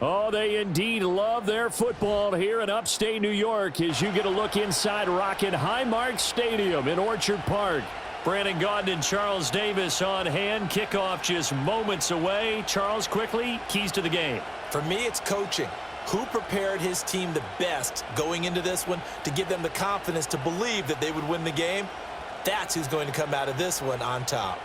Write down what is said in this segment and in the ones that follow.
Oh, they indeed love their football here in upstate New York as you get a look inside Rocket Highmark Stadium in Orchard Park. Brandon Gaudin and Charles Davis on hand. Kickoff just moments away. Charles, quickly, keys to the game. For me, it's coaching. Who prepared his team the best going into this one to give them the confidence to believe that they would win the game? That's who's going to come out of this one on top.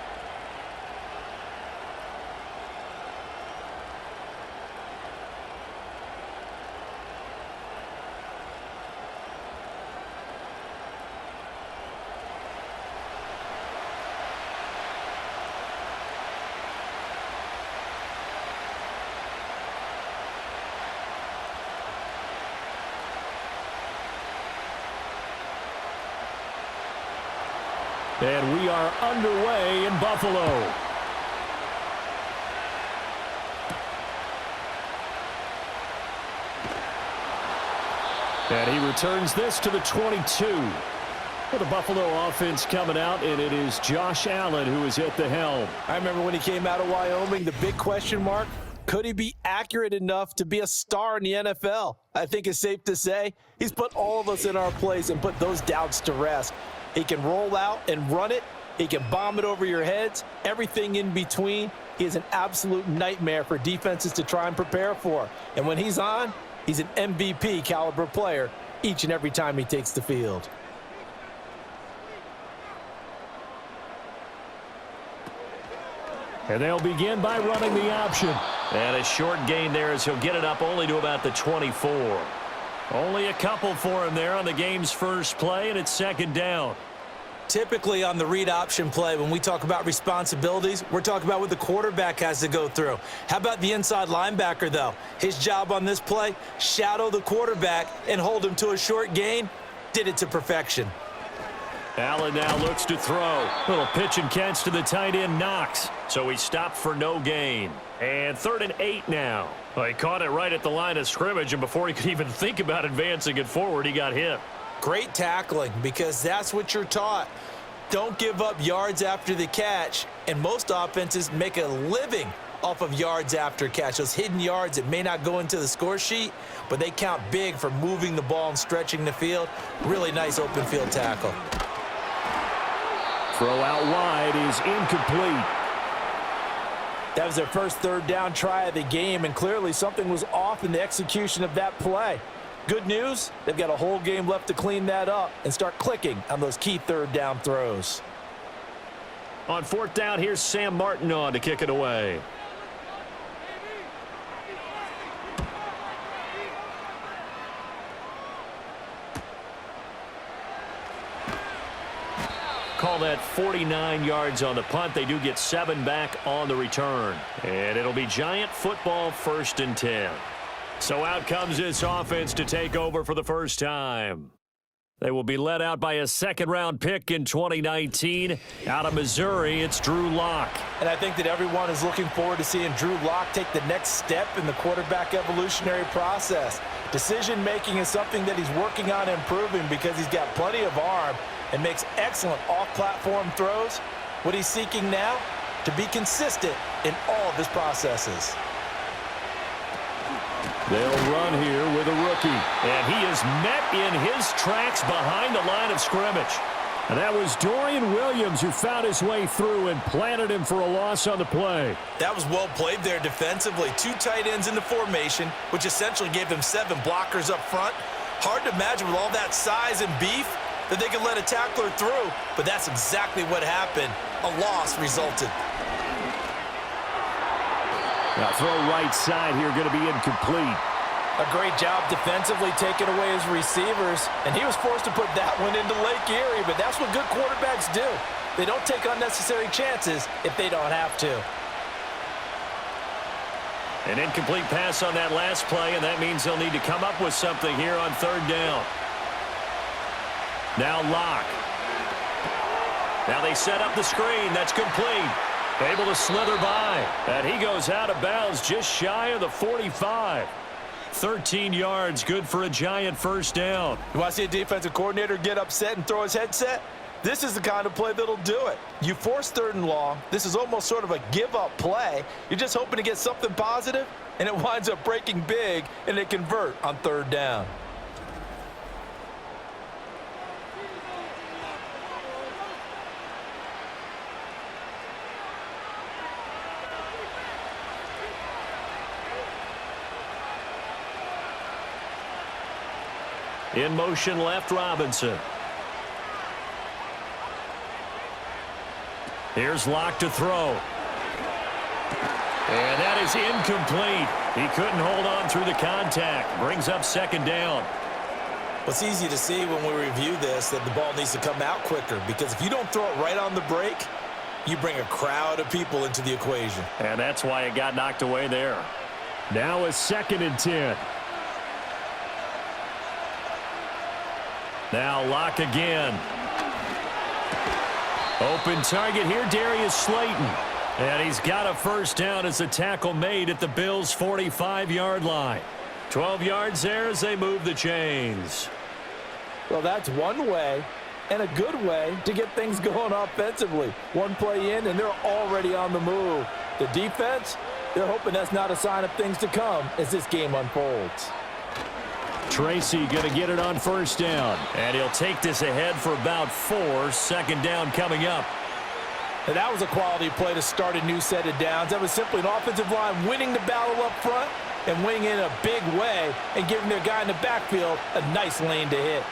And we are underway in Buffalo. And he returns this to the 22. For the Buffalo offense coming out, and it is Josh Allen who is at the helm. I remember when he came out of Wyoming, the big question mark, could he be accurate enough to be a star in the NFL? I think it's safe to say he's put all of us in our place and put those doubts to rest. He can roll out and run it. He can bomb it over your heads. Everything in between. He is an absolute nightmare for defenses to try and prepare for. And when he's on, he's an MVP caliber player each and every time he takes the field. And they'll begin by running the option. And a short gain there as he'll get it up only to about the 24. Only a couple for him there on the game's first play, and it's second down. Typically on the read option play, when we talk about responsibilities, we're talking about what the quarterback has to go through. How about the inside linebacker, though? His job on this play, shadow the quarterback and hold him to a short gain. Did it to perfection. Allen now looks to throw. Little pitch and catch to the tight end, Knox. So he stopped for no gain. And 3rd and 8 now. Well, he caught it right at the line of scrimmage, and before he could even think about advancing it forward, he got hit. Great tackling, because that's what you're taught. Don't give up yards after the catch, and most offenses make a living off of yards after catch. Those hidden yards that may not go into the score sheet, but they count big for moving the ball and stretching the field. Really nice open field tackle. Throw out wide is incomplete. That was their first 3rd down try of the game, and clearly something was off in the execution of that play. Good news, they've got a whole game left to clean that up and start clicking on those key 3rd down throws. On 4th down, here's Sam Martin on to kick it away. Call that 49 yards on the punt. They do get 7 back on the return. And it'll be Giant football 1st and 10. So out comes this offense to take over for the first time. They will be led out by a 2nd-round pick in 2019. Out of Missouri, it's Drew Lock. And I think that everyone is looking forward to seeing Drew Lock take the next step in the quarterback evolutionary process. Decision-making is something that he's working on improving because he's got plenty of arm and makes excellent off-platform throws. What he's seeking now, to be consistent in all of his processes. They'll run here with a rookie. And he is met in his tracks behind the line of scrimmage. And that was Dorian Williams who found his way through and planted him for a loss on the play. That was well played there defensively. 2 tight ends in the formation, which essentially gave them 7 blockers up front. Hard to imagine with all that size and beef that they could let a tackler through, but that's exactly what happened. A loss resulted. Now throw right side here, going to be incomplete. A great job defensively taking away his receivers, and he was forced to put that one into Lake Erie, but that's what good quarterbacks do. They don't take unnecessary chances if they don't have to. An incomplete pass on that last play, and that means they'll need to come up with something here on 3rd down. Now Lock. Now they set up the screen. That's complete. Able to slither by. And he goes out of bounds just shy of the 45. 13 yards, good for a Giant 1st down. You want to see a defensive coordinator get upset and throw his headset? This is the kind of play that'll do it. You force 3rd and long. This is almost sort of a give-up play. You're just hoping to get something positive, and it winds up breaking big, and they convert on 3rd down. In motion left, Robinson. Here's Locke to throw. And that is incomplete. He couldn't hold on through the contact. Brings up 2nd down. Well, it's easy to see when we review this that the ball needs to come out quicker, because if you don't throw it right on the break, you bring a crowd of people into the equation. And that's why it got knocked away there. Now a 2nd and 10. Now Locke again. Open target here, Darius Slayton. And he's got a 1st down as a tackle made at the Bills' 45-yard line. 12 yards there as they move the chains. Well, that's one way, and a good way, to get things going offensively. One play in, and they're already on the move. The defense, they're hoping that's not a sign of things to come as this game unfolds. Tracy going to get it on 1st down. And he'll take this ahead for about 4. 2nd down coming up. And that was a quality play to start a new set of downs. That was simply an offensive line winning the battle up front and winning it in a big way and giving their guy in the backfield a nice lane to hit.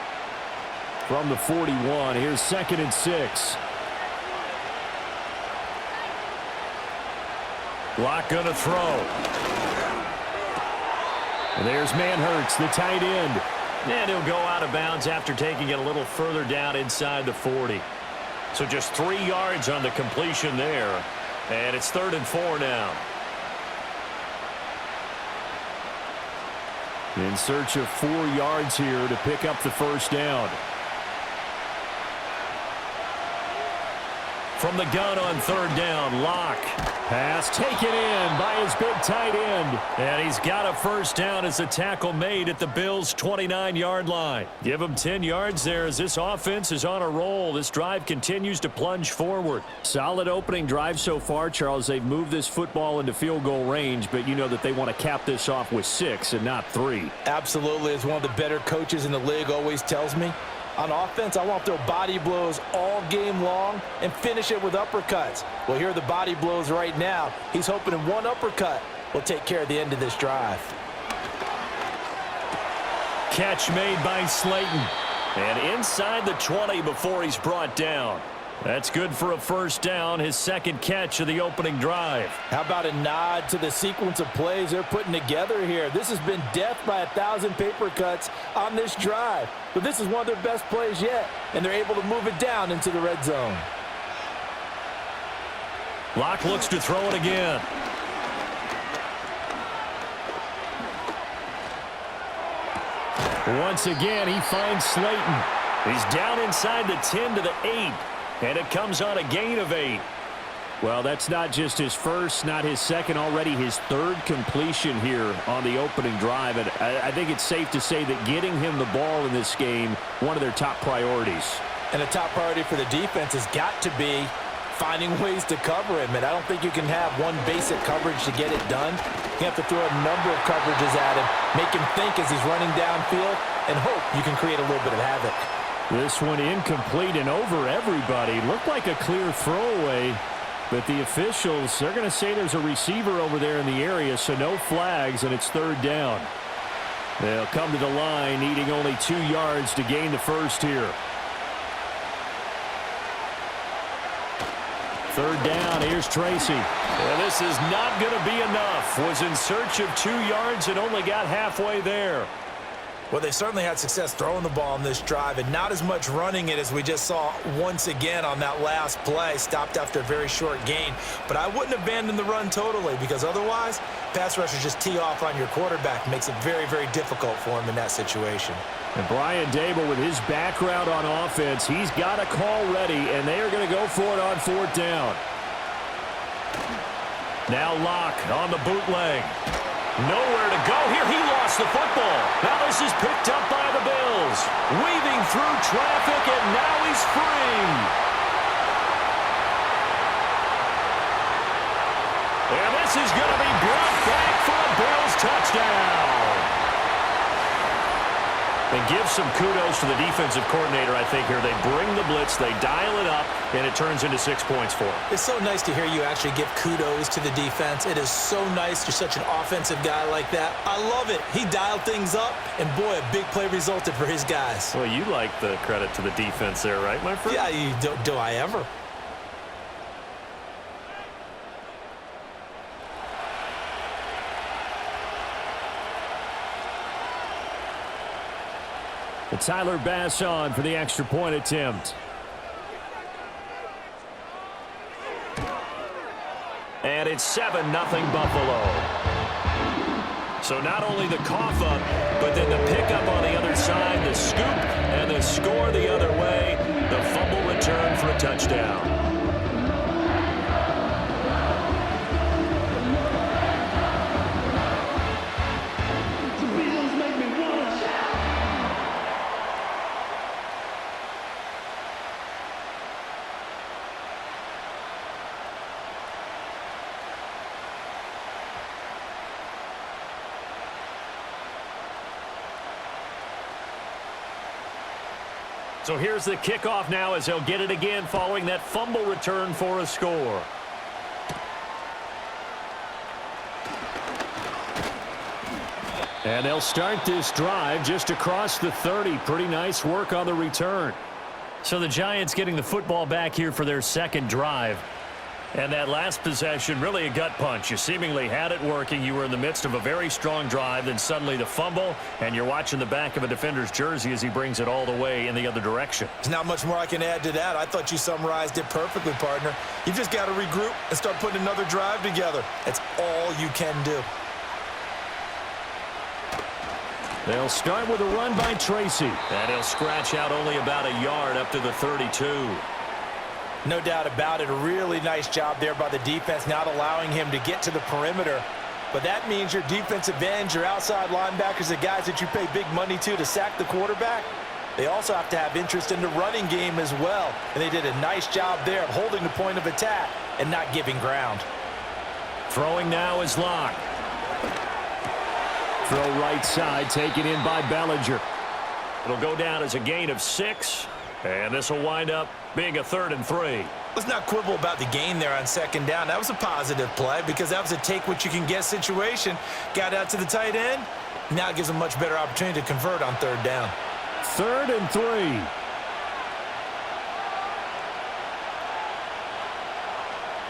From the 41, here's 2nd and 6. Locke going to throw. And there's Manhurts, the tight end. And he'll go out of bounds after taking it a little further down inside the 40. So just 3 yards on the completion there. And it's 3rd and 4 now. In search of 4 yards here to pick up the 1st down. From the gun on 3rd down, Locke. Pass taken in by his big tight end. And he's got a 1st down as a tackle made at the Bills' 29-yard line. Give him 10 yards there as this offense is on a roll. This drive continues to plunge forward. Solid opening drive so far, Charles. They've moved this football into field goal range, but you know that they want to cap this off with 6 and not 3. Absolutely. As one of the better coaches in the league always tells me, on offense, I want their body blows all game long and finish it with uppercuts. Well, here are the body blows right now. He's hoping in one uppercut will take care of the end of this drive. Catch made by Slayton. And inside the 20 before he's brought down. That's good for a 1st down, his 2nd catch of the opening drive. How about a nod to the sequence of plays they're putting together here? This has been death by 1,000 paper cuts on this drive. But this is one of their best plays yet, and they're able to move it down into the red zone. Locke looks to throw it again. Once again, he finds Slayton. He's down inside the 10 to the 8. And it comes on a gain of 8. Well, that's not just his 1st, not his 2nd, already his 3rd completion here on the opening drive. And I think it's safe to say that getting him the ball in this game, one of their top priorities. And a top priority for the defense has got to be finding ways to cover him. And I don't think you can have one basic coverage to get it done. You have to throw a number of coverages at him, make him think as he's running downfield, and hope you can create a little bit of havoc. This one incomplete and over everybody. Looked like a clear throwaway, but the officials, they're going to say there's a receiver over there in the area, so no flags, and it's 3rd down. They'll come to the line, needing only 2 yards to gain the 1st here. 3rd down, here's Tracy. Well, this is not going to be enough. Was in search of 2 yards and only got halfway there. Well, they certainly had success throwing the ball on this drive and not as much running it as we just saw once again on that last play. Stopped after a very short gain. But I wouldn't abandon the run totally, because otherwise, pass rushers just tee off on your quarterback. Makes it very, very difficult for him in that situation. And Brian Dable, with his background on offense, he's got a call ready, and they are going to go for it on 4th down. Now Locke on the bootleg. Nowhere to go here. He lost the football. Now this is picked up by the Bills. Weaving through traffic, and now he's free. And this is going to be brought back for a Bills touchdown. And give some kudos to the defensive coordinator, I think, here. They bring the blitz, they dial it up, and it turns into 6 points for them. It's so nice to hear you actually give kudos to the defense. It is so nice. You're such an offensive guy like that. I love it. He dialed things up, and boy, a big play resulted for his guys. Well, you like the credit to the defense there, right, my friend? Yeah, do I ever? Tyler Bass on for the extra point attempt. And it's 7-0 Buffalo. So not only the cough up, but then the pickup on the other side, the scoop, and the score the other way. The fumble return for a touchdown. So here's the kickoff now as they'll get it again following that fumble return for a score. And they'll start this drive just across the 30. Pretty nice work on the return. So the Giants getting the football back here for their second drive. And that last possession, really a gut punch. You seemingly had it working. You were in the midst of a very strong drive. Then suddenly the fumble, and you're watching the back of a defender's jersey as he brings it all the way in the other direction. There's not much more I can add to that. I thought you summarized it perfectly, partner. You just got to regroup and start putting another drive together. That's all you can do. They'll start with a run by Tracy. And he'll scratch out only about a yard up to the 32. No doubt about it. A really nice job there by the defense, not allowing him to get to the perimeter. But that means your defensive ends, your outside linebackers, the guys that you pay big money to sack the quarterback, they also have to have interest in the running game as well. And they did a nice job there of holding the point of attack and not giving ground. Throwing now is Locke. Throw right side, taken in by Bellinger. It'll go down as a gain of 6. And this will wind up being a 3rd and 3. Let's not quibble about the gain there on second down. That was a positive play because that was a take-what-you-can-get situation. Got out to the tight end. Now it gives them a much better opportunity to convert on 3rd down. 3rd and 3.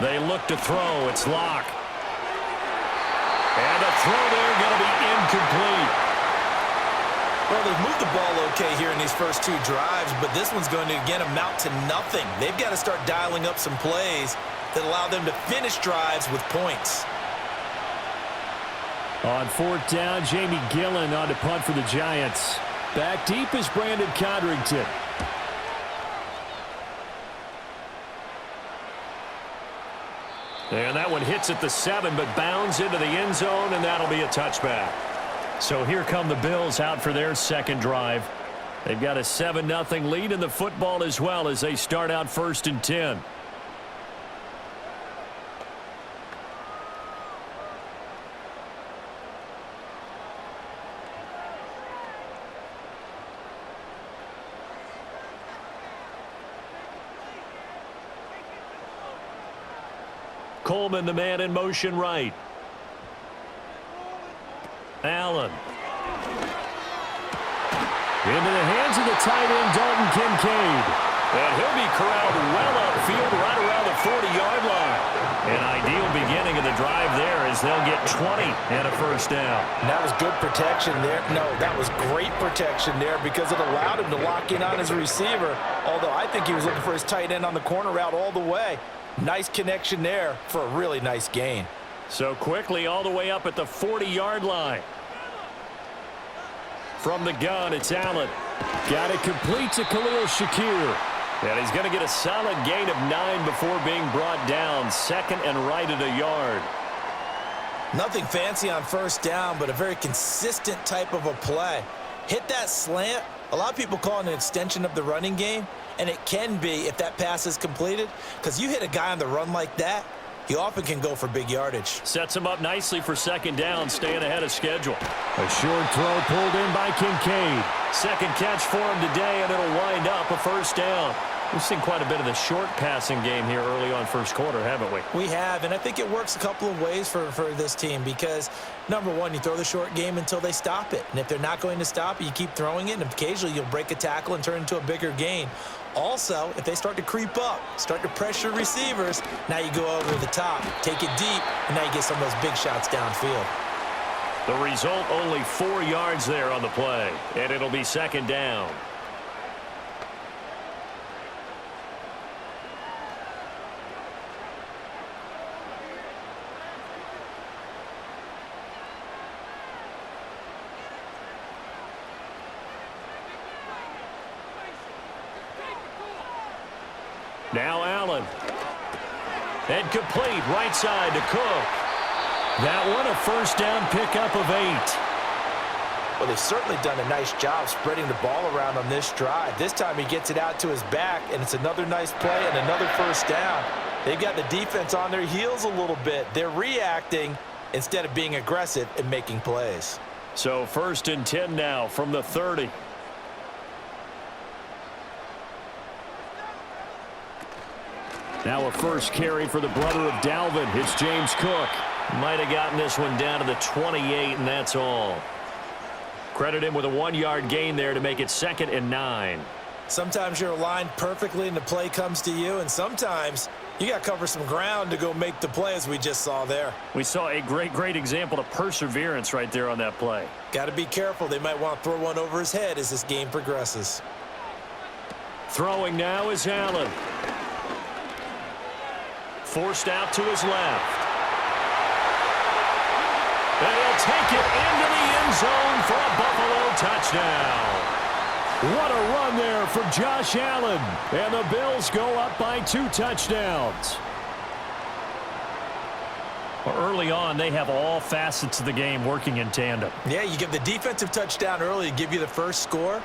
They look to throw. It's Locke. And the throw there going to be incomplete. Well, they've moved the ball okay here in these first 2 drives, but this one's going to, again, amount to nothing. They've got to start dialing up some plays that allow them to finish drives with points. On 4th down, Jamie Gillen on to punt for the Giants. Back deep is Brandon Codrington. And that one hits at the 7, but bounds into the end zone, and that'll be a touchback. So here come the Bills out for their second drive. They've got a 7-0 lead in the football as well as they start out 1st and 10. Coleman, the man in motion right. Allen. Into the hands of the tight end, Dalton Kincaid. And he'll be corralled well upfield right around the 40-yard line. An ideal beginning of the drive there as they'll get 20 and a 1st down. And that was good protection there. No, that was great protection there because it allowed him to lock in on his receiver, although I think he was looking for his tight end on the corner route all the way. Nice connection there for a really nice gain. So quickly all the way up at the 40-yard line. From the gun, it's Allen. Got it complete to Khalil Shakir. And he's going to get a solid gain of 9 before being brought down. 2nd and right at a yard. Nothing fancy on first down, but a very consistent type of a play. Hit that slant. A lot of people call it an extension of the running game, and it can be if that pass is completed, because you hit a guy on the run like that, he often can go for big yardage. Sets him up nicely for second down, staying ahead of schedule. A short throw pulled in by Kincaid. Second catch for him today, and it'll wind up a first down. We've seen quite a bit of the short passing game here early on first quarter, haven't we? We have, and I think it works a couple of ways for this team because, number one, you throw the short game until they stop it. And if they're not going to stop it, you keep throwing it, and occasionally you'll break a tackle and turn it into a bigger gain. Also, if they start to creep up, start to pressure receivers, now you go over the top, take it deep, and now you get some of those big shots downfield. The result, only 4 yards there on the play, and it'll be second down. Now Allen. And complete, right side to Cook. That one a first down pickup of 8. Well, they've certainly done a nice job spreading the ball around on this drive. This time he gets it out to his back, and it's another nice play and another first down. They've got the defense on their heels a little bit. They're reacting instead of being aggressive and making plays. So first and 10 now from the 30. Now a first carry for the brother of Dalvin. It's James Cook. Might have gotten this one down to the 28, and that's all. Credit him with a 1-yard gain there to make it 2nd and 9. Sometimes you're aligned perfectly and the play comes to you, and sometimes you got to cover some ground to go make the play, as we just saw there. We saw a great example of perseverance right there on that play. Got to be careful. They might want to throw one over his head as this game progresses. Throwing now is Allen. Forced out to his left. And he'll take it into the end zone for a Buffalo touchdown. What a run there from Josh Allen. And the Bills go up by 2 touchdowns. Well, early on, they have all facets of the game working in tandem. Yeah, you give the defensive touchdown early to give you the first score,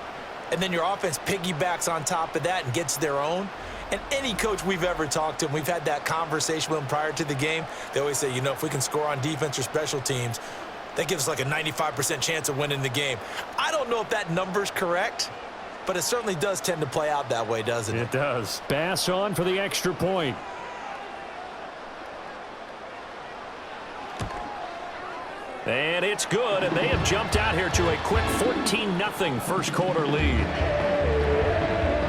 and then your offense piggybacks on top of that and gets their own. And any coach we've ever talked to, and we've had that conversation with them prior to the game, they always say, you know, if we can score on defense or special teams, that gives us like a 95% chance of winning the game. I don't know if that number's correct, but it certainly does tend to play out that way, doesn't it? It does. Pass on for the extra point. And it's good, and they have jumped out here to a quick 14-0 first quarter lead.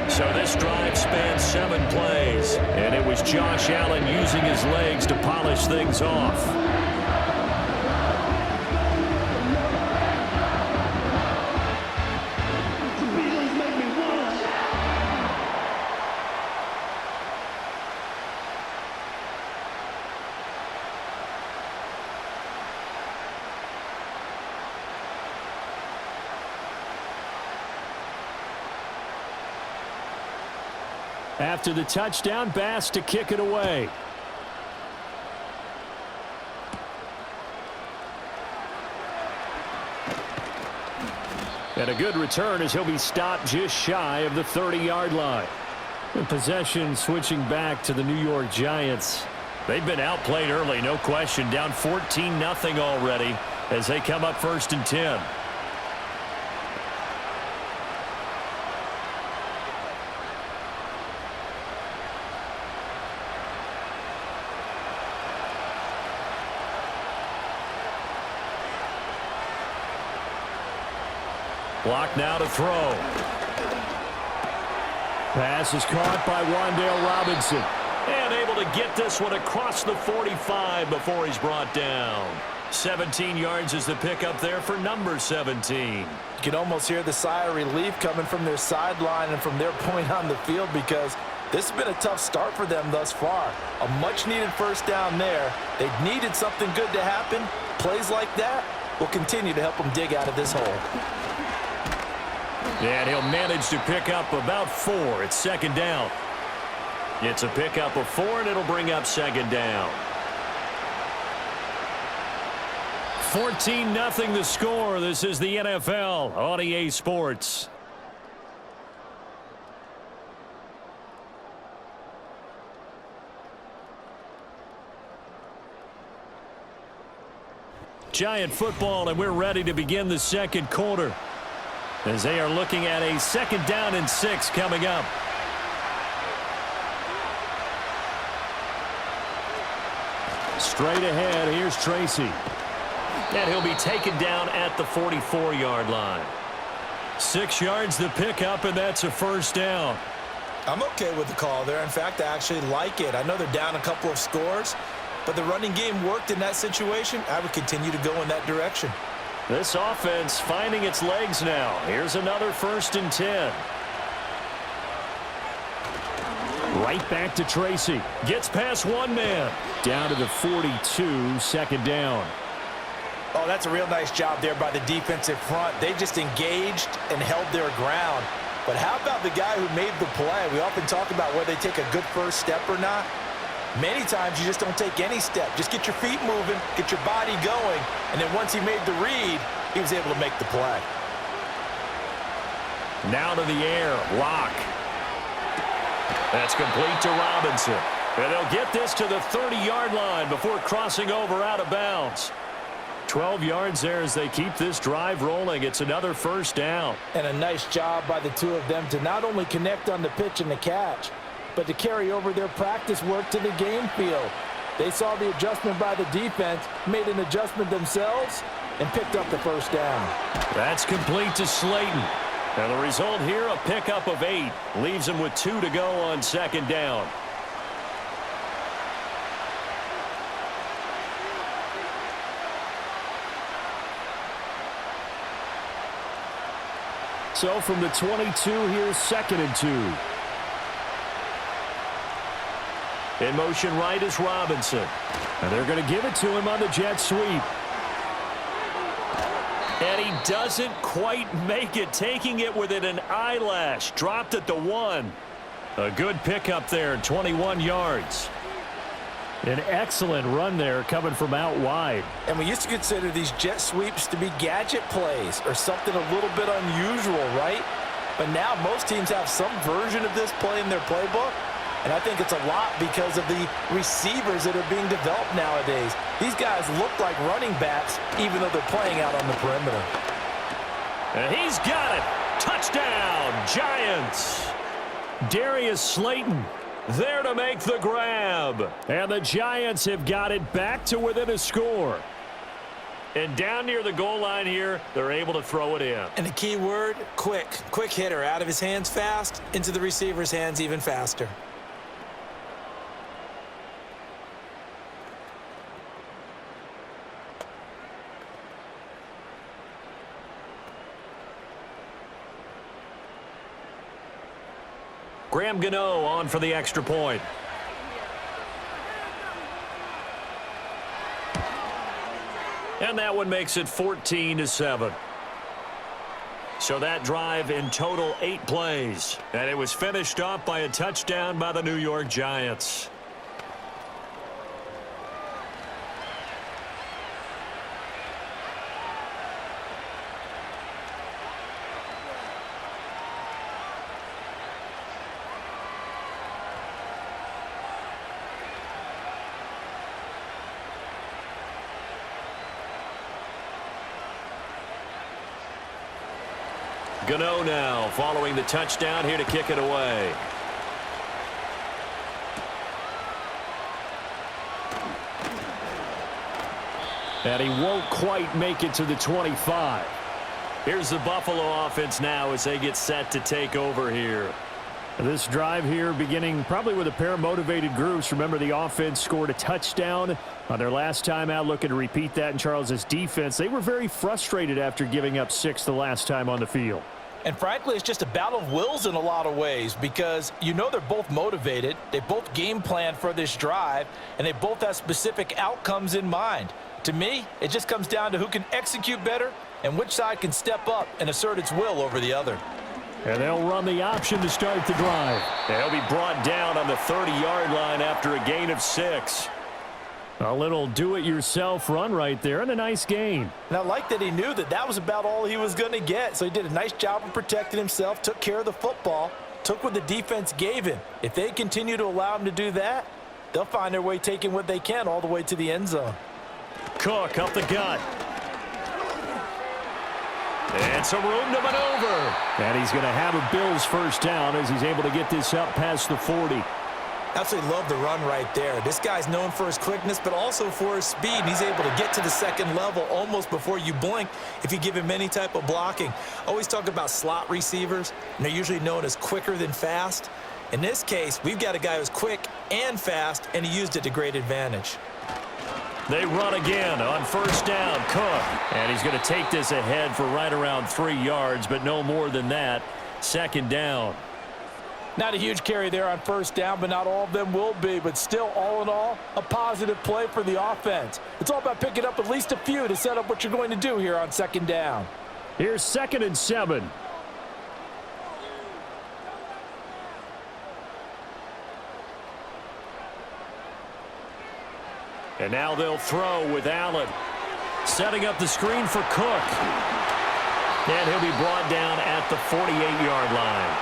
So this drive spans 7 plays, and it was Josh Allen using his legs to polish things off. After the touchdown, Bass to kick it away. And a good return as he'll be stopped just shy of the 30-yard line. And possession switching back to the New York Giants. They've been outplayed early, no question. Down 14-0 already as they come up 1st and 10. Block now to throw. Pass is caught by Wan'Dale Robinson. And able to get this one across the 45 before he's brought down. 17 yards is the pickup there for number 17. You can almost hear the sigh of relief coming from their sideline and from their point on the field, because this has been a tough start for them thus far. A much-needed first down there. They've needed something good to happen. Plays like that will continue to help them dig out of this hole. And he'll manage to pick up about 4. It's 2nd down. It's a pickup of 4, and it'll bring up 2nd down. 14-0 the score. This is the NFL on EA Sports. Giant football, and we're ready to begin the second quarter as they are looking at a 2nd down and 6 coming up. Straight ahead, here's Tracy. And he'll be taken down at the 44-yard line. 6 yards the pickup, and that's a 1st down. I'm okay with the call there. In fact, I actually like it. I know they're down a couple of scores, but the running game worked in that situation. I would continue to go in that direction. This offense finding its legs now. Here's another 1st and 10. Right back to Tracy. Gets past one man. Down to the 42, 2nd down. Oh, that's a real nice job there by the defensive front. They just engaged and held their ground. But how about the guy who made the play? We often talk about whether they take a good first step or not. Many times you just don't take any step. Just get your feet moving, get your body going, and then once he made the read, he was able to make the play. Now to the air, Lock. That's complete to Robinson. And they'll get this to the 30-yard line before crossing over out of bounds. 12 yards there as they keep this drive rolling. It's another 1st down. And a nice job by the two of them to not only connect on the pitch and the catch, but to carry over their practice work to the game field. They saw the adjustment by the defense, made an adjustment themselves, and picked up the 1st down. That's complete to Slayton. And the result here, a pickup of 8. Leaves them with 2 to go on 2nd down. So from the 22, here's 2nd and 2. In motion right is Robinson. And they're going to give it to him on the jet sweep. And he doesn't quite make it, taking it within an eyelash. Dropped at the 1. A good pickup there, 21 yards. An excellent run there coming from out wide. And we used to consider these jet sweeps to be gadget plays or something a little bit unusual, right? But now most teams have some version of this play in their playbook. And I think it's a lot because of the receivers that are being developed nowadays. These guys look like running backs, even though they're playing out on the perimeter. And he's got it. Touchdown, Giants. Darius Slayton there to make the grab. And the Giants have got it back to within a score. And down near the goal line here, they're able to throw it in. And the key word, quick. Quick hitter, out of his hands fast, into the receiver's hands even faster. Graham Gano on for the extra point. And that one makes it 14-7. So that drive in total 8 plays. And it was finished off by a touchdown by the New York Giants. Gano now following the touchdown here to kick it away. And he won't quite make it to the 25. Here's the Buffalo offense now as they get set to take over here. This drive here beginning probably with a pair of motivated groups. Remember, the offense scored a touchdown on their last time out, looking to repeat that in Charles's defense. They were very frustrated after giving up 6 the last time on the field. And frankly, it's just a battle of wills in a lot of ways because you know they're both motivated. They both game plan for this drive, and they both have specific outcomes in mind. To me, it just comes down to who can execute better and which side can step up and assert its will over the other. And they'll run the option to start the drive. They'll be brought down on the 30-yard line after a gain of 6. A little do-it-yourself run right there, and a nice gain. And I like that he knew that that was about all he was going to get. So he did a nice job of protecting himself, took care of the football, took what the defense gave him. If they continue to allow him to do that, they'll find their way taking what they can all the way to the end zone. Cook up the gut. And some room to maneuver. And he's going to have a Bills first down as he's able to get this up past the 40. Absolutely love the run right there. This guy's known for his quickness, but also for his speed. And he's able to get to the second level almost before you blink if you give him any type of blocking. Always talk about slot receivers, and they're usually known as quicker than fast. In this case, we've got a guy who's quick and fast, and he used it to great advantage. They run again on first down. Cook. And he's going to take this ahead for right around 3 yards, but no more than that. Second down. Not a huge carry there on first down, but not all of them will be. But still, all in all, a positive play for the offense. It's all about picking up at least a few to set up what you're going to do here on second down. Here's 2nd and 7. And now they'll throw with Allen. Setting up the screen for Cook. And he'll be brought down at the 48-yard line.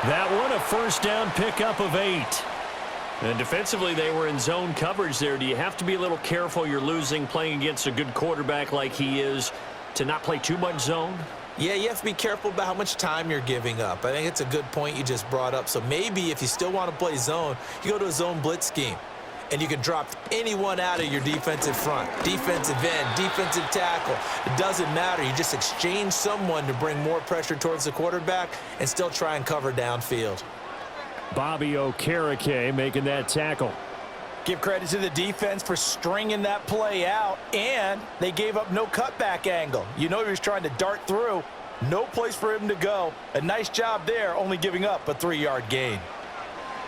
That one, a first down pickup of 8. And defensively, they were in zone coverage there. Do you have to be a little careful you're losing playing against a good quarterback like he is to not play too much zone? Yeah, you have to be careful about how much time you're giving up. I think it's a good point you just brought up. So maybe if you still want to play zone, you go to a zone blitz scheme. And you can drop anyone out of your defensive front, defensive end, defensive tackle. It doesn't matter. You just exchange someone to bring more pressure towards the quarterback and still try and cover downfield. Bobby Okereke making that tackle. Give credit to the defense for stringing that play out, and they gave up no cutback angle. You know he was trying to dart through. No place for him to go. A nice job there, only giving up a 3-yard gain.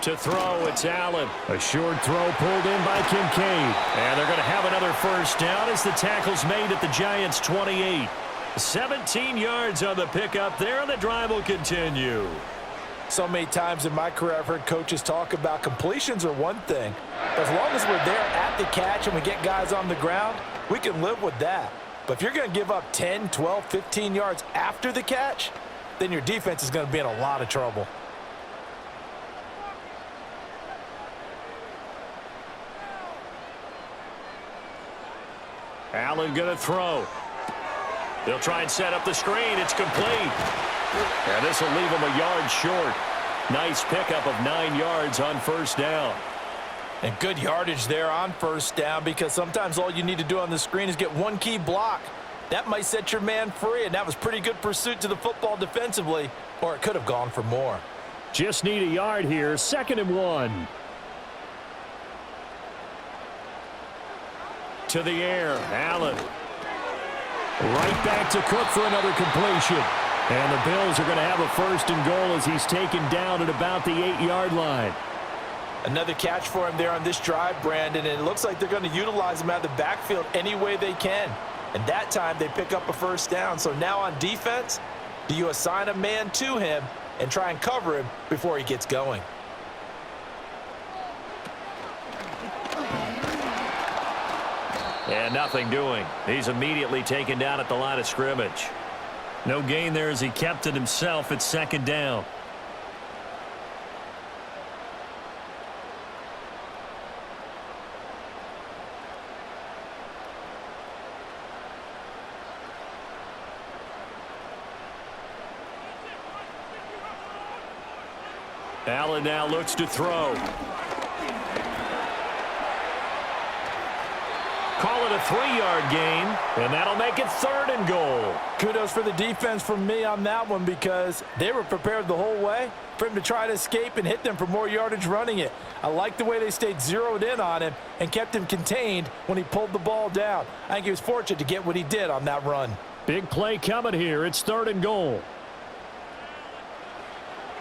To throw, it's Allen. A short throw pulled in by Kincaid. And they're going to have another first down as the tackle's made at the Giants' 28. 17 yards on the pickup there, and the drive will continue. So many times in my career I've heard coaches talk about completions are one thing. But as long as we're there at the catch and we get guys on the ground, we can live with that. But if you're going to give up 10, 12, 15 yards after the catch, then your defense is going to be in a lot of trouble. Allen going to throw. They'll try and set up the screen. It's complete. And this will leave him a yard short. Nice pickup of 9 yards on first down. And good yardage there on first down, because sometimes all you need to do on the screen is get one key block. That might set your man free, and that was pretty good pursuit to the football defensively, or it could have gone for more. Just need a yard here. 2nd and 1. To the air, Allen. Right back to Cook for another completion. And the Bills are going to have a 1st and goal as he's taken down at about the 8-yard line. Another catch for him there on this drive, Brandon, and it looks like they're going to utilize him out of the backfield any way they can. And that time they pick up a first down. So now on defense, do you assign a man to him and try and cover him before he gets going? And nothing doing. He's immediately taken down at the line of scrimmage. No gain there as he kept it himself at 2nd down. Allen now looks to throw. Call it a 3-yard gain, and that'll make it 3rd and goal. Kudos for the defense from me on that one, because they were prepared the whole way for him to try to escape and hit them for more yardage running it. I like the way they stayed zeroed in on him and kept him contained when he pulled the ball down. I think he was fortunate to get what he did on that run. Big play coming here. It's 3rd and goal.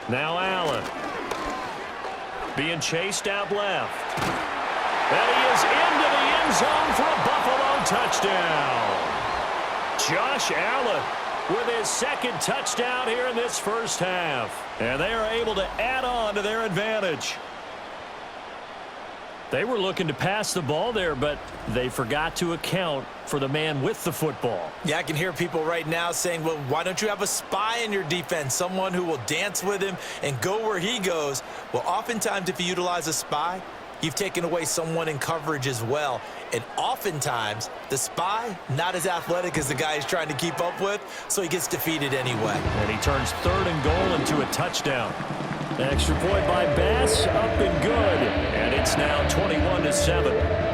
Now Allen. Being chased out left. And he is into the end zone for a Buffalo touchdown. Josh Allen with his 2nd touchdown here in this first half. And they are able to add on to their advantage. They were looking to pass the ball there, but they forgot to account for the man with the football. Yeah, I can hear people right now saying, well, why don't you have a spy in your defense, someone who will dance with him and go where he goes? Well, oftentimes if you utilize a spy, you've taken away someone in coverage as well. And oftentimes, the spy, not as athletic as the guy he's trying to keep up with, so he gets defeated anyway. And he turns 3rd and goal into a touchdown. Extra point by Bass, up and good. And it's now 21-7.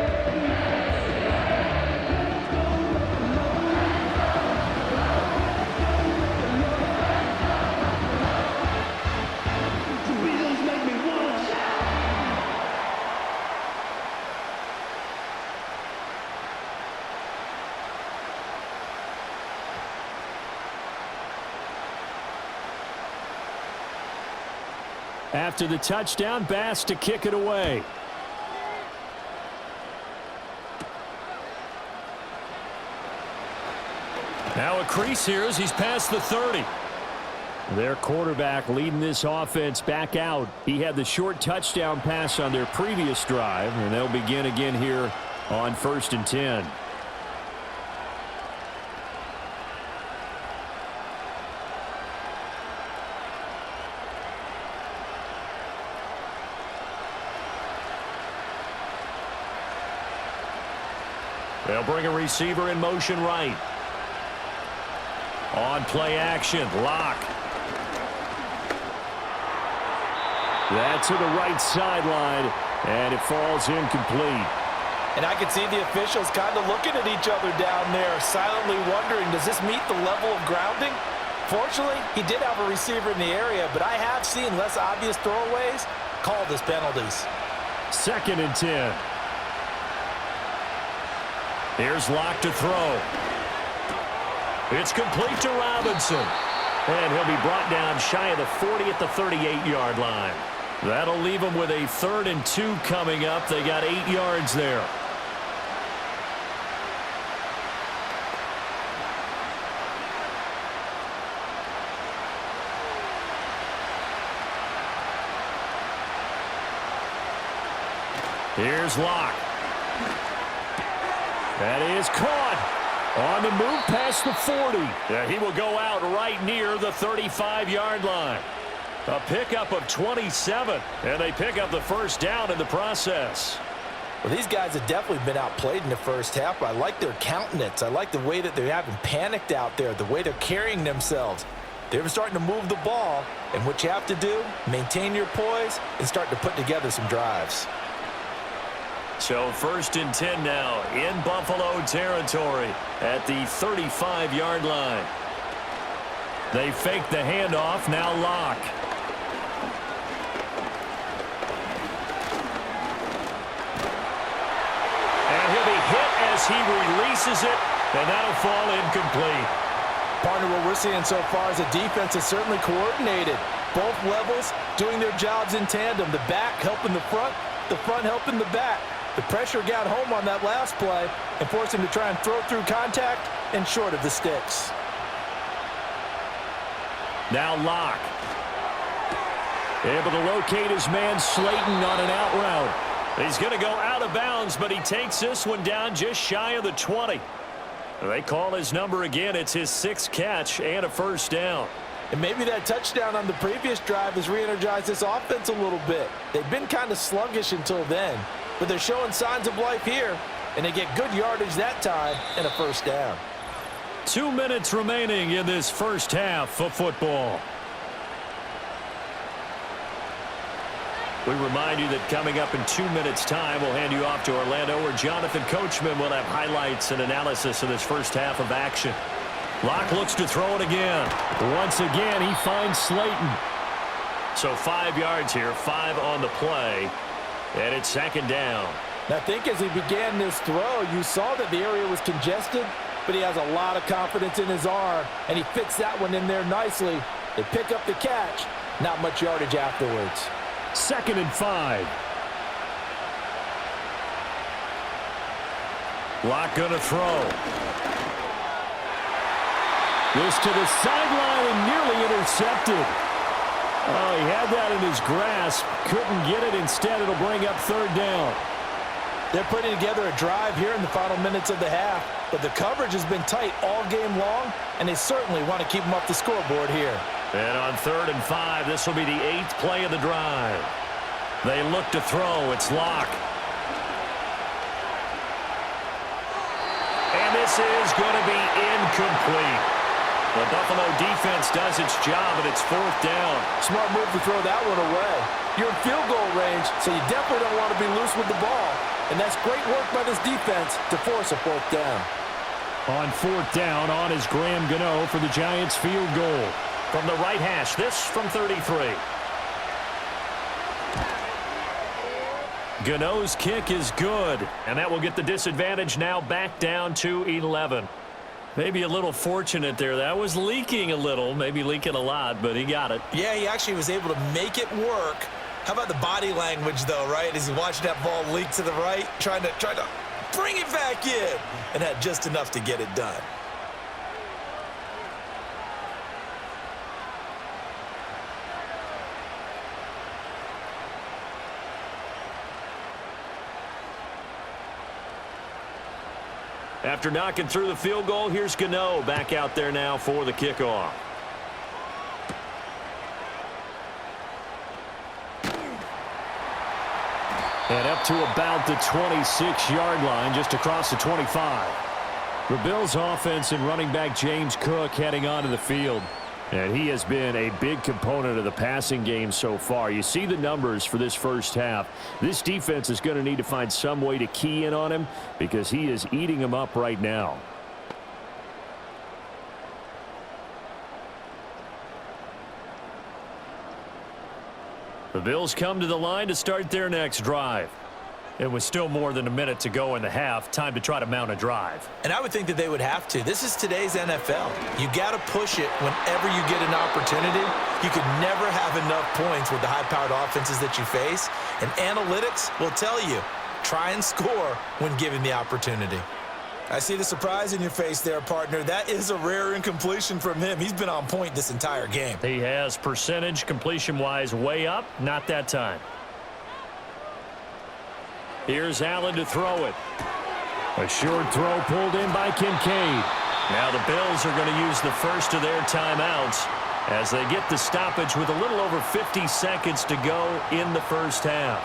After the touchdown, Bass to kick it away. Now a crease here as he's past the 30. Their quarterback leading this offense back out. He had the short touchdown pass on their previous drive, and they'll begin again here on 1st and 10. They'll bring a receiver in motion right. On play action, Locke. That's to the right sideline, and it falls incomplete. And I can see the officials kind of looking at each other down there, silently wondering, does this meet the level of grounding? Fortunately, he did have a receiver in the area, but I have seen less obvious throwaways called as penalties. 2nd and 10. Here's Locke to throw. It's complete to Robinson. And he'll be brought down shy of the 40 at the 38-yard line. That'll leave them with a 3rd and 2 coming up. They got 8 yards there. Here's Locke. That is caught. On the move past the 40. Yeah, he will go out right near the 35-yard line. A pickup of 27, and they pick up the 1st down in the process. Well, these guys have definitely been outplayed in the first half. I like their countenance. I like the way that they haven't panicked out there, the way they're carrying themselves. They're starting to move the ball, and what you have to do, maintain your poise and start to put together some drives. So 1st and 10 now in Buffalo territory at the 35-yard line. They fake the handoff. Now Locke. And he'll be hit as he releases it, and that'll fall incomplete. Partner, what we're seeing so far is the defense is certainly coordinated. Both levels doing their jobs in tandem. The back helping the front helping the back. The pressure got home on that last play and forced him to try and throw through contact and short of the sticks. Now Locke. Able to locate his man Slayton on an out route. He's going to go out of bounds, but he takes this one down just shy of the 20. They call his number again. It's his 6th catch and a 1st down. And maybe that touchdown on the previous drive has re-energized this offense a little bit. They've been kind of sluggish until then, but they're showing signs of life here, and they get good yardage that time and a 1st down. 2 minutes remaining in this first half of football. We remind you that coming up in 2 minutes' time, we'll hand you off to Orlando, where Jonathan Coachman will have highlights and analysis of this first half of action. Locke looks to throw it again. Once again, he finds Slayton. So 5 yards here, 5 on the play, and it's 2nd down. Now, I think as he began this throw, you saw that the area was congested, but he has a lot of confidence in his arm, and he fits that one in there nicely. They pick up the catch, not much yardage afterwards. 2nd and 5. Locke gonna throw. This to the sideline and nearly intercepted. Oh, he had that in his grasp. Couldn't get it. Instead, it'll bring up 3rd down. They're putting together a drive here in the final minutes of the half, but the coverage has been tight all game long, and they certainly want to keep them off the scoreboard here. And on 3rd and 5, this will be the 8th play of the drive. They look to throw. It's Locke. And this is going to be incomplete. The Buffalo defense does its job, and it's 4th down. Smart move to throw that one away. You're in field goal range, so you definitely don't want to be loose with the ball. And that's great work by this defense to force a 4th down. On 4th down, on is Graham Gano for the Giants field goal. From the right hash, this from 33. Gano's kick is good, and that will get the disadvantage now back down to 11. Maybe a little fortunate there. That was leaking a little, maybe leaking a lot, but he got it. Yeah, he actually was able to make it work. How about the body language, though, right? As he watched that ball leak to the right, trying to bring it back in, and had just enough to get it done. After knocking through the field goal, here's Gano back out there now for the kickoff. And up to about the 26-yard line, just across the 25. The Bills' offense and running back James Cook heading onto the field. And he has been a big component of the passing game so far. You see the numbers for this first half. This defense is going to need to find some way to key in on him because he is eating them up right now. The Bills come to the line to start their next drive. It was still more than a minute to go in the half. Time to try to mount a drive. And I would think that they would have to. This is today's NFL. You got to push it whenever you get an opportunity. You could never have enough points with the high-powered offenses that you face. And analytics will tell you, try and score when given the opportunity. I see the surprise in your face there, partner. That is a rare incompletion from him. He's been on point this entire game. He has percentage completion-wise way up. Not that time. Here's Allen to throw it. A short throw pulled in by Kincaid. Now the Bills are going to use the first of their timeouts as they get the stoppage with a little over 50 seconds to go in the first half.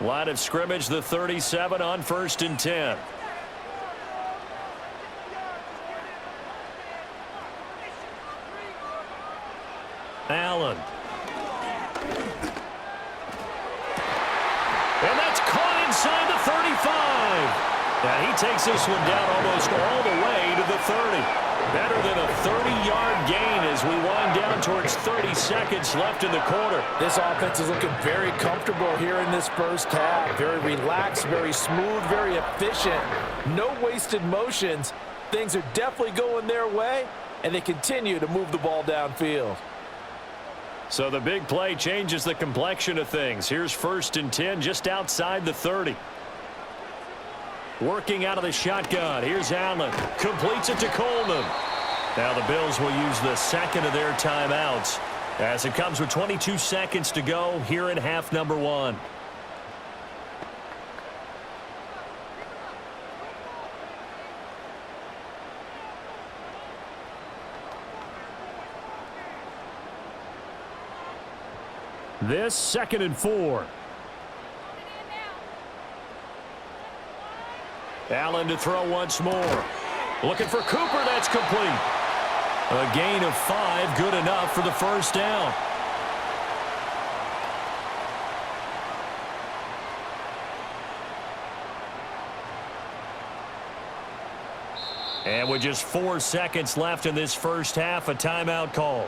Line of scrimmage, the 37 on 1st and 10. Allen. And that's caught inside the 35. And he takes this one down almost all the way to the 30. Better than a 30-yard gain as we wind down towards 30 seconds left in the quarter. This offense is looking very comfortable here in this first half. Very relaxed, very smooth, very efficient. No wasted motions. Things are definitely going their way, and they continue to move the ball downfield. So the big play changes the complexion of things. Here's 1st and 10 just outside the 30. Working out of the shotgun. Here's Allen. Completes it to Coleman. Now the Bills will use the second of their timeouts as it comes with 22 seconds to go here in half number 1. This 2nd and 4. Allen to throw once more. Looking for Cooper. That's complete. A gain of 5. Good enough for the first down. And with just 4 seconds left in this first half, a timeout call.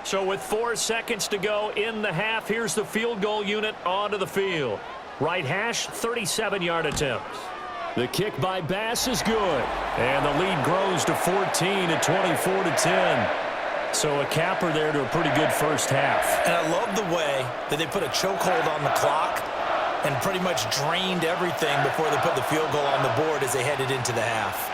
So with 4 seconds to go in the half, here's the field goal unit onto the field. Right hash, 37-yard attempt. The kick by Bass is good. And the lead grows to 14 at 24-10. So a capper there to a pretty good first half. And I love the way that they put a chokehold on the clock and pretty much drained everything before they put the field goal on the board as they headed into the half.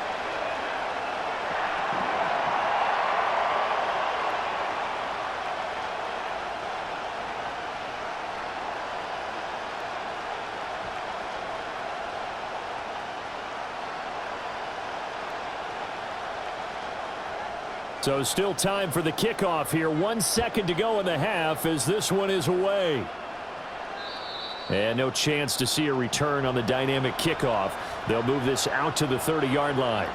So still time for the kickoff here. 1 second to go in the half as this one is away. And no chance to see a return on the dynamic kickoff. They'll move this out to the 30-yard line.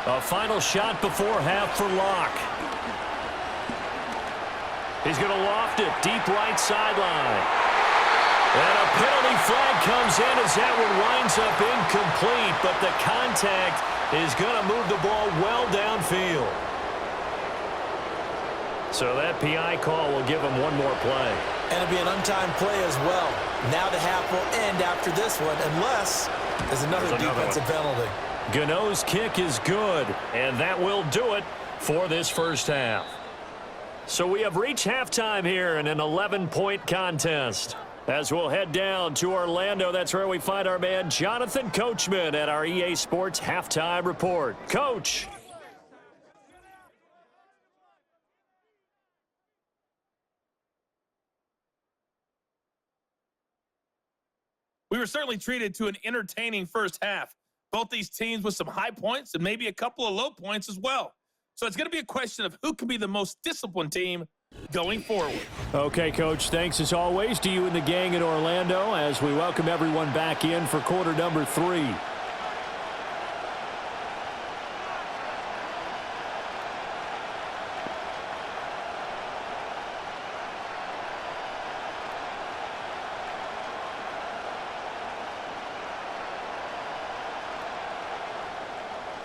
A final shot before half for Locke. He's going to loft it deep right sideline. And a penalty flag comes in as that one winds up incomplete, but the contact is going to move the ball well downfield. So that PI call will give him one more play. And it'll be an untimed play as well. Now the half will end after this one, unless there's another defensive penalty. Gano's kick is good, and that will do it for this first half. So we have reached halftime here in an 11-point contest. As we'll head down to Orlando, that's where we find our man Jonathan Coachman at our EA Sports Halftime Report. Coach. We were certainly treated to an entertaining first half. Both these teams with some high points and maybe a couple of low points as well. So it's going to be a question of who can be the most disciplined team going forward. Okay, Coach, thanks as always to you and the gang in Orlando as we welcome everyone back in for quarter number 3.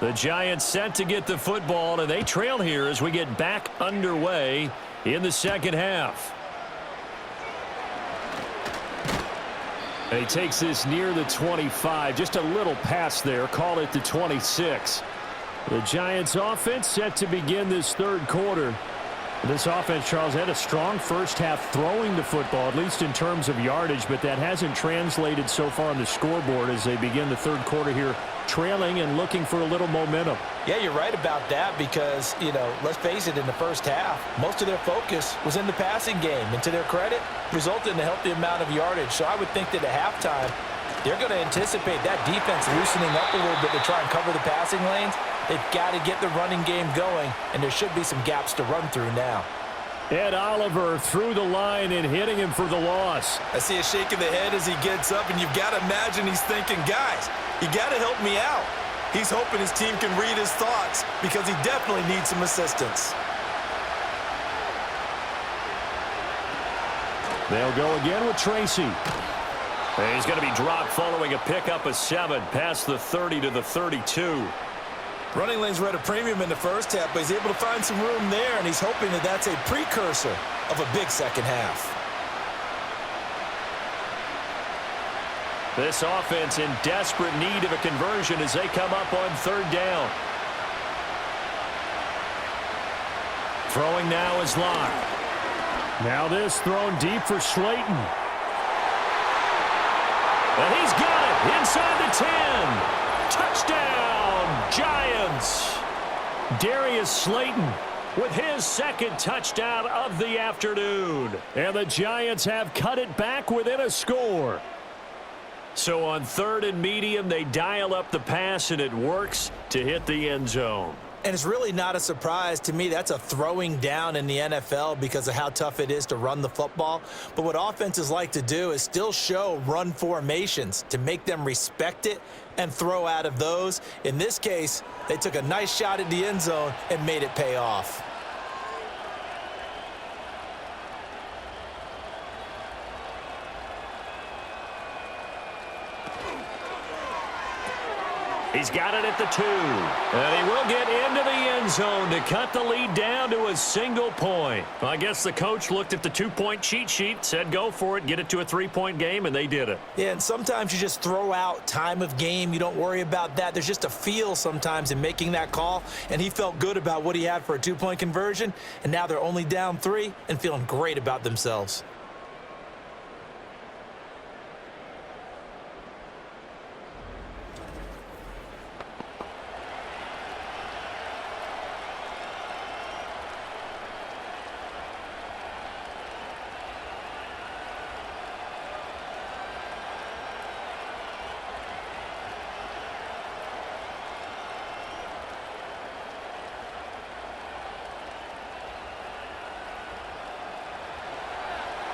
The Giants set to get the football, and they trail here as we get back underway in the second half. And he takes this near the 25, just a little pass there, call it the 26. The Giants offense set to begin this third quarter. This offense, Charles, had a strong first half throwing the football, at least in terms of yardage, but that hasn't translated so far on the scoreboard as they begin the third quarter here, trailing and looking for a little momentum. Yeah, you're right about that because, let's face it, in the first half, most of their focus was in the passing game. And to their credit, resulted in a healthy amount of yardage. So I would think that at halftime, they're going to anticipate that defense loosening up a little bit to try and cover the passing lanes. They've got to get the running game going, and there should be some gaps to run through now. Ed Oliver through the line and hitting him for the loss. I see a shake of the head as he gets up, and you've got to imagine he's thinking, guys, you got to help me out. He's hoping his team can read his thoughts because he definitely needs some assistance. They'll go again with Tracy. And he's going to be dropped following a pickup of 7 past the 30 to the 32. Running lanes were at a premium in the first half, but he's able to find some room there, and he's hoping that that's a precursor of a big second half. This offense in desperate need of a conversion as they come up on third down. Throwing now is Locke. Now this thrown deep for Slayton. And he's got it inside the 10. Touchdown, Giants. Darius Slayton with his second touchdown of the afternoon. And the Giants have cut it back within a score. So on third and medium, they dial up the pass, and it works to hit the end zone. And it's really not a surprise to me. That's a throwing down in the NFL because of how tough it is to run the football. But what offenses like to do is still show run formations to make them respect it and throw out of those. In this case, they took a nice shot at the end zone and made it pay off. He's got it at the 2. And he will get into the end zone to cut the lead down to a single point. I guess the coach looked at the 2-point cheat sheet, said go for it, get it to a 3-point game, and they did it. Yeah, and sometimes you just throw out time of game. You don't worry about that. There's just a feel sometimes in making that call, and he felt good about what he had for a 2-point conversion, and now they're only down 3 and feeling great about themselves.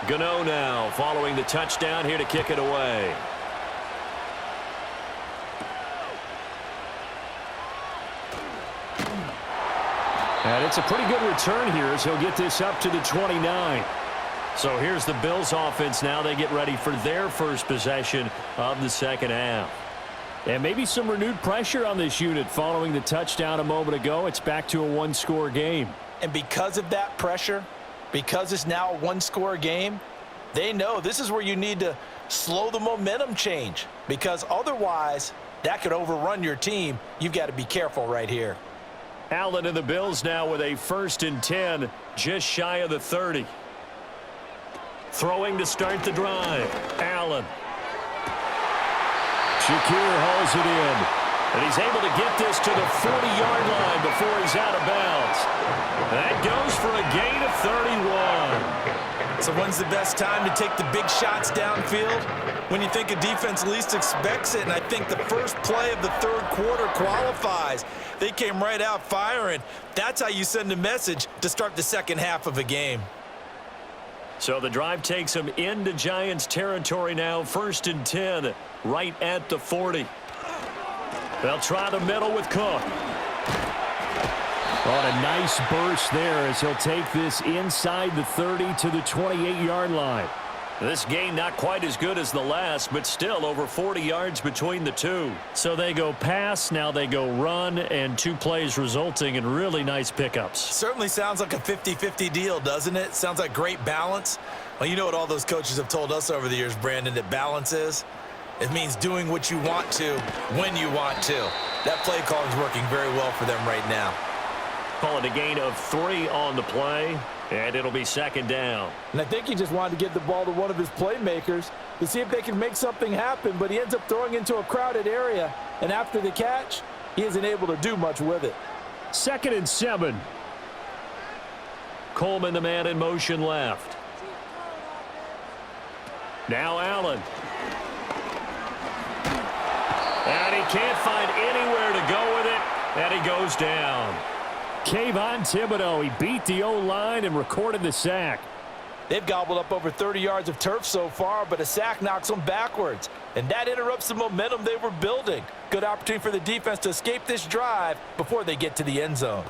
Gano now following the touchdown here to kick it away. And it's a pretty good return here as he'll get this up to the 29. So here's the Bills offense now. They get ready for their first possession of the second half. And maybe some renewed pressure on this unit following the touchdown a moment ago. It's back to a one-score game. And because of that pressure, because it's now a one-score game, they know this is where you need to slow the momentum change, because otherwise that could overrun your team. You've got to be careful right here. Allen and the Bills now with a 1st and 10, just shy of the 30. Throwing to start the drive. Allen. Shakir hauls it in. And he's able to get this to the 40-yard line before he's out of bounds. That goes for a gain of 31. So when's the best time to take the big shots downfield? When you think a defense least expects it, and I think the first play of the third quarter qualifies. They came right out firing. That's how you send a message to start the second half of a game. So the drive takes them into Giants territory now. 1st and 10, right at the 40. They'll try the middle with Cook. On a nice burst there as he'll take this inside the 30 to the 28-yard line. This gain not quite as good as the last, but still over 40 yards between the two. So they go pass, now they go run, and 2 plays resulting in really nice pickups. Certainly sounds like a 50-50 deal, doesn't it? Sounds like great balance. Well, you know what all those coaches have told us over the years, Brandon, that balance is? It means doing what you want to when you want to. That play calling is working very well for them right now. Calling a gain of 3 on the play, and it'll be 2nd down. And I think he just wanted to get the ball to one of his playmakers to see if they can make something happen, but he ends up throwing into a crowded area, and after the catch, he isn't able to do much with it. 2nd and 7. Coleman, the man in motion left. Now Allen. And he can't find anywhere to go with it, and he goes down. Kayvon Thibodeau, he beat the O-line and recorded the sack. They've gobbled up over 30 yards of turf so far, but a sack knocks them backwards, and that interrupts the momentum they were building. Good opportunity for the defense to escape this drive before they get to the end zone.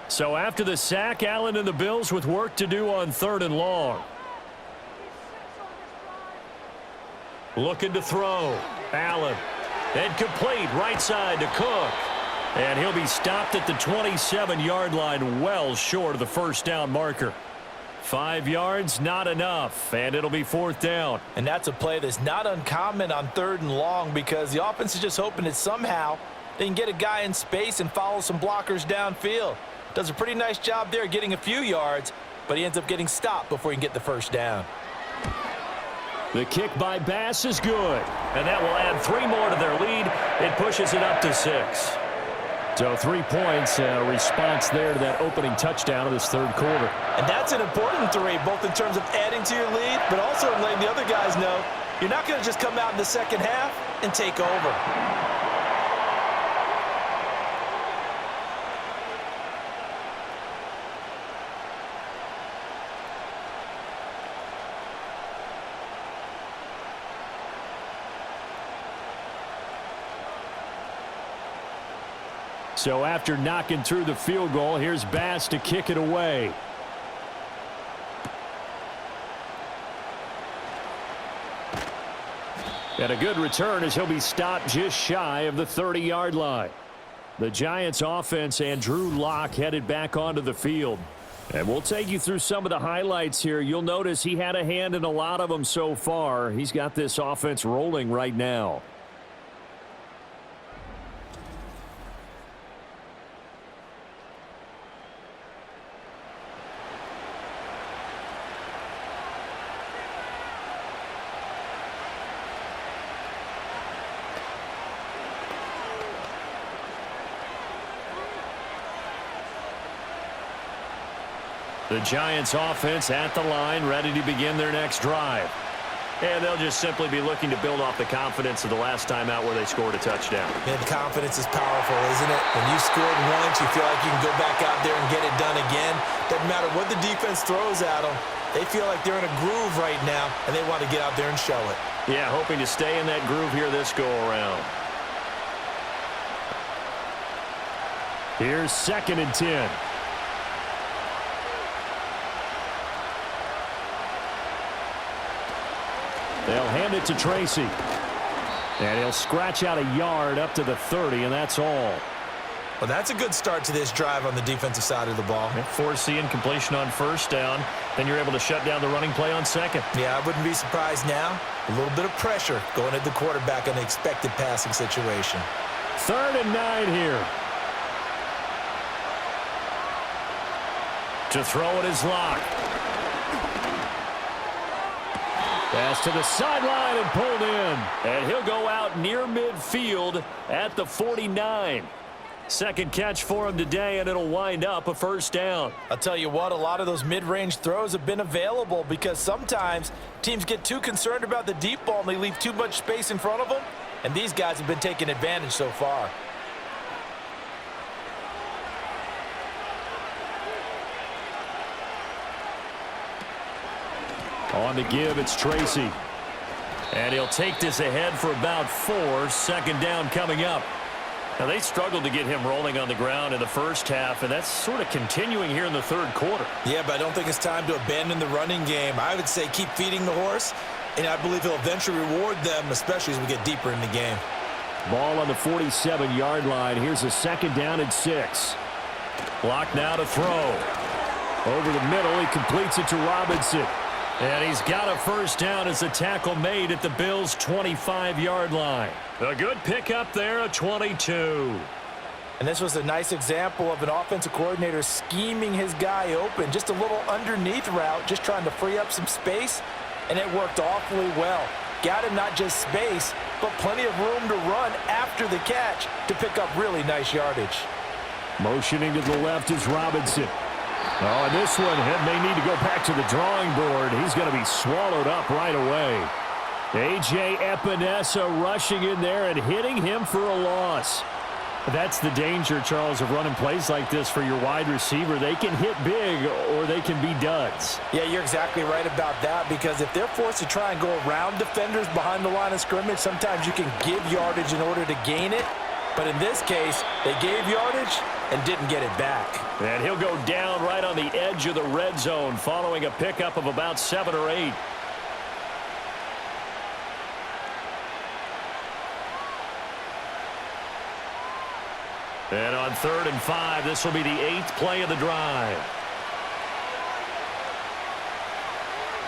So after the sack, Allen and the Bills with work to do on 3rd and long. Looking to throw. Allen. And complete right side to Cook. And he'll be stopped at the 27-yard line, well short of the first down marker. 5 yards, not enough, and it'll be 4th down. And that's a play that's not uncommon on 3rd and long, because the offense is just hoping that somehow they can get a guy in space and follow some blockers downfield. Does a pretty nice job there getting a few yards, but he ends up getting stopped before he can get the first down. The kick by Bass is good, and that will add 3 more to their lead. It pushes it up to 6. So 3 points, a response there to that opening touchdown of this 3rd quarter. And that's an important 3, both in terms of adding to your lead, but also in letting the other guys know you're not going to just come out in the second half and take over. So after knocking through the field goal, here's Bass to kick it away. And a good return as he'll be stopped just shy of the 30-yard line. The Giants offense and Drew Lock headed back onto the field. And we'll take you through some of the highlights here. You'll notice he had a hand in a lot of them so far. He's got this offense rolling right now. The Giants offense at the line, ready to begin their next drive. And they'll just simply be looking to build off the confidence of the last time out where they scored a touchdown. And confidence is powerful, isn't it? When you scored once, you feel like you can go back out there and get it done again. Doesn't matter what the defense throws at them. They feel like they're in a groove right now, and they want to get out there and show it. Yeah, hoping to stay in that groove here this go-around. Here's 2nd and 10. They'll hand it to Tracy. And he'll scratch out a yard up to the 30, and that's all. Well, that's a good start to this drive on the defensive side of the ball. Force the incompletion on 1st down. Then you're able to shut down the running play on 2nd. Yeah, I wouldn't be surprised now. A little bit of pressure going at the quarterback in an expected passing situation. 3rd and 9 here. To throw it is Lock. Pass to the sideline and pulled in. And he'll go out near midfield at the 49. Second catch for him today, and it'll wind up a 1st down. I'll tell you what, a lot of those mid-range throws have been available because sometimes teams get too concerned about the deep ball and they leave too much space in front of them, and these guys have been taking advantage so far. On the give, it's Tracy. And he'll take this ahead for about 4. 2nd down coming up. Now, they struggled to get him rolling on the ground in the first half, and that's sort of continuing here in the 3rd quarter. Yeah, but I don't think it's time to abandon the running game. I would say keep feeding the horse, and I believe he'll eventually reward them, especially as we get deeper in the game. Ball on the 47-yard line. Here's a 2nd down and 6. Lock now to throw. Over the middle, he completes it to Robinson. And he's got a 1st down as the tackle made at the Bills' 25-yard line. A good pickup there, a 22. And this was a nice example of an offensive coordinator scheming his guy open. Just a little underneath route, just trying to free up some space, and it worked awfully well. Got him not just space, but plenty of room to run after the catch to pick up really nice yardage. Motioning to the left is Robinson. Oh, and this one may need to go back to the drawing board. He's going to be swallowed up right away. A.J. Epinesa rushing in there and hitting him for a loss. That's the danger, Charles, of running plays like this for your wide receiver. They can hit big or they can be duds. Yeah, you're exactly right about that, because if they're forced to try and go around defenders behind the line of scrimmage, sometimes you can give yardage in order to gain it. But in this case, they gave yardage and didn't get it back. And he'll go down right on the edge of the red zone following a pickup of about 7 or 8. And on 3rd and 5, this will be the 8th play of the drive.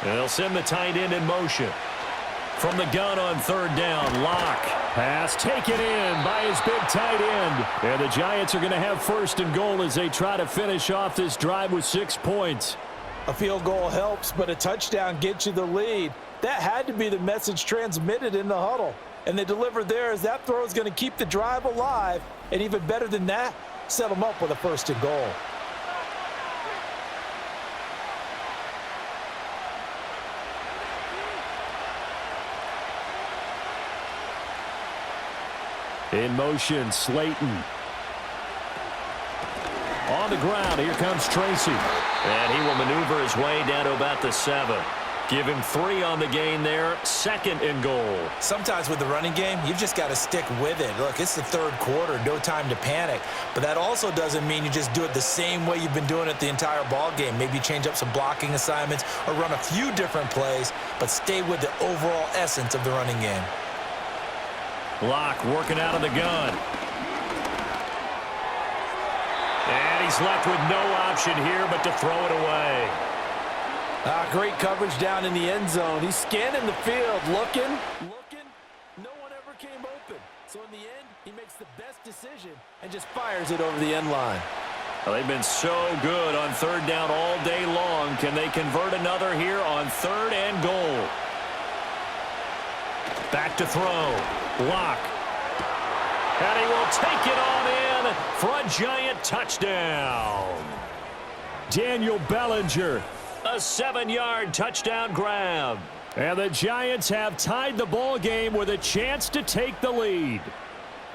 And they'll send the tight end in motion. From the gun on 3rd down, Lock. Pass taken in by his big tight end. And the Giants are going to have 1st and goal as they try to finish off this drive with 6 points. A field goal helps, but a touchdown gets you the lead. That had to be the message transmitted in the huddle. And they delivered there as that throw is going to keep the drive alive. And even better than that, set them up with a 1st and goal. In motion, Slayton. On the ground, here comes Tracy. And he will maneuver his way down to about the 7. Give him 3 on the gain there, 2nd and goal. Sometimes with the running game, you've just got to stick with it. Look, it's the 3rd quarter, no time to panic. But that also doesn't mean you just do it the same way you've been doing it the entire ball game. Maybe change up some blocking assignments or run a few different plays, but stay with the overall essence of the running game. Locke working out of the gun. And he's left with no option here but to throw it away. Great coverage down in the end zone. He's scanning the field, looking. No one ever came open. So in the end, he makes the best decision and just fires it over the end line. Well, they've been so good on third down all day long. Can they convert another here on 3rd and goal? Back to throw. Locke. And he will take it on in for a giant touchdown. Daniel Bellinger, a 7-yard touchdown grab. And the Giants have tied the ball game with a chance to take the lead.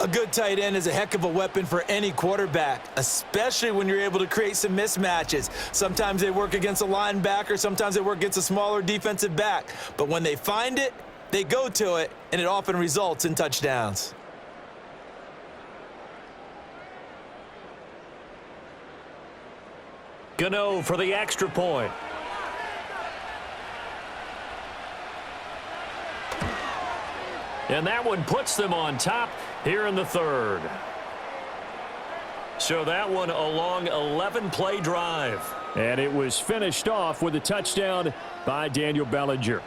A good tight end is a heck of a weapon for any quarterback, especially when you're able to create some mismatches. Sometimes they work against a linebacker, sometimes they work against a smaller defensive back. But when they find it, they go to it, and it often results in touchdowns. Gano for the extra point. And that one puts them on top here in the 3rd. So that one a long 11-play drive. And it was finished off with a touchdown by Daniel Bellinger.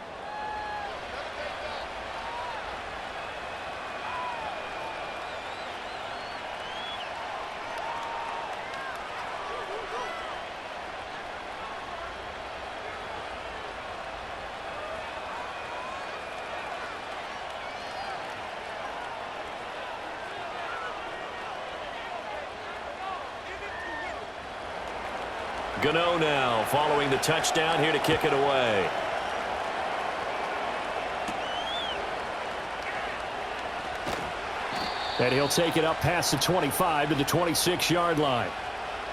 Gano now following the touchdown here to kick it away. And he'll take it up past the 25 to the 26-yard line.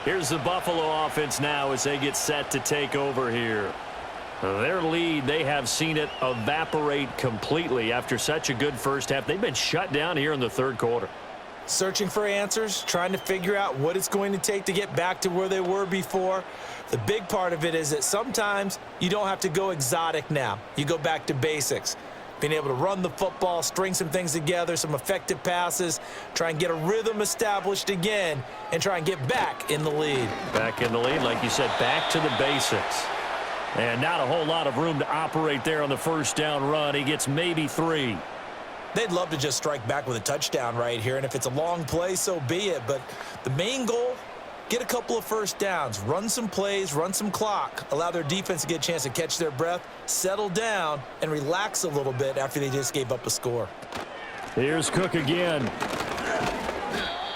Here's the Buffalo offense now as they get set to take over here. Their lead, they have seen it evaporate completely after such a good first half. They've been shut down here in the 3rd quarter. Searching for answers, trying to figure out what it's going to take to get back to where they were before. The big part of it is that sometimes you don't have to go exotic now. You go back to basics. Being able to run the football, string some things together, some effective passes, try and get a rhythm established again, and try and get back in the lead. Back in the lead, like you said, back to the basics. And not a whole lot of room to operate there on the first down run. He gets maybe 3. They'd love to just strike back with a touchdown right here, and if it's a long play, so be it. But the main goal, get a couple of first downs, run some plays, run some clock, allow their defense to get a chance to catch their breath, settle down, and relax a little bit after they just gave up a score. Here's Cook again.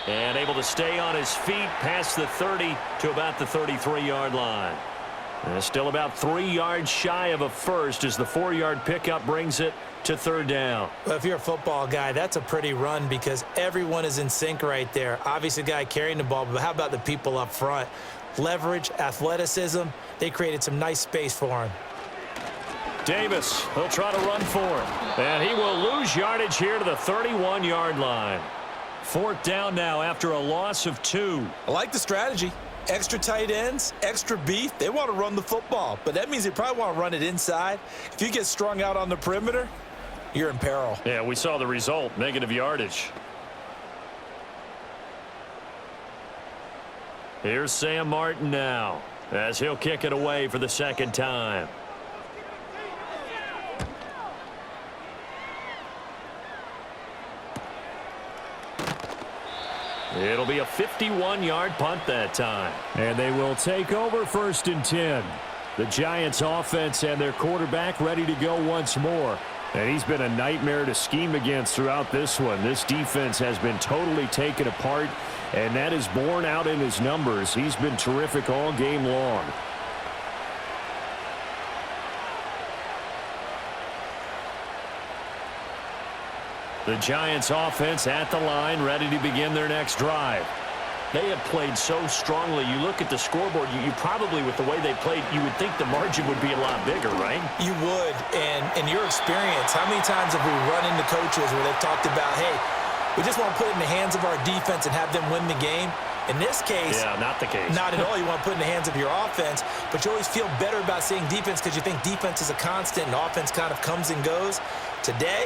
And able to stay on his feet past the 30 to about the 33-yard line. And still about 3 yards shy of a first as the 4-yard pickup brings it to 3rd down. Well, if you're a football guy, that's a pretty run because everyone is in sync right there. Obviously, the guy carrying the ball, but how about the people up front? Leverage, athleticism, they created some nice space for him. Davis, he'll try to run for it. And he will lose yardage here to the 31-yard line. 4th down now after a loss of 2. I like the strategy. Extra tight ends, extra beef. They want to run the football, but that means they probably want to run it inside. If you get strung out on the perimeter, you're in peril. Yeah, we saw the result, negative yardage. Here's Sam Martin now as he'll kick it away for the 2nd time. It'll be a 51-yard punt that time. And they will take over 1st and 10. The Giants offense and their quarterback ready to go once more. And he's been a nightmare to scheme against throughout this one. This defense has been totally taken apart, and that is borne out in his numbers. He's been terrific all game long. The Giants offense at the line, ready to begin their next drive. They have played so strongly. You look at the scoreboard, you probably, with the way they played, you would think the margin would be a lot bigger, right? You would, and in your experience, how many times have we run into coaches where they've talked about, hey, we just want to put it in the hands of our defense and have them win the game? In this case, yeah, not the case. Not at all. You want to put it in the hands of your offense, but you always feel better about saying defense because you think defense is a constant and offense kind of comes and goes. Today,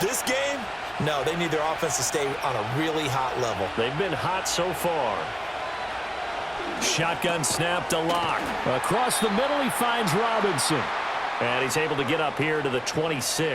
this game, no, they need their offense to stay on a really hot level. They've been hot so far. Shotgun snap to Lock. Across the middle, he finds Robinson. And he's able to get up here to the 26.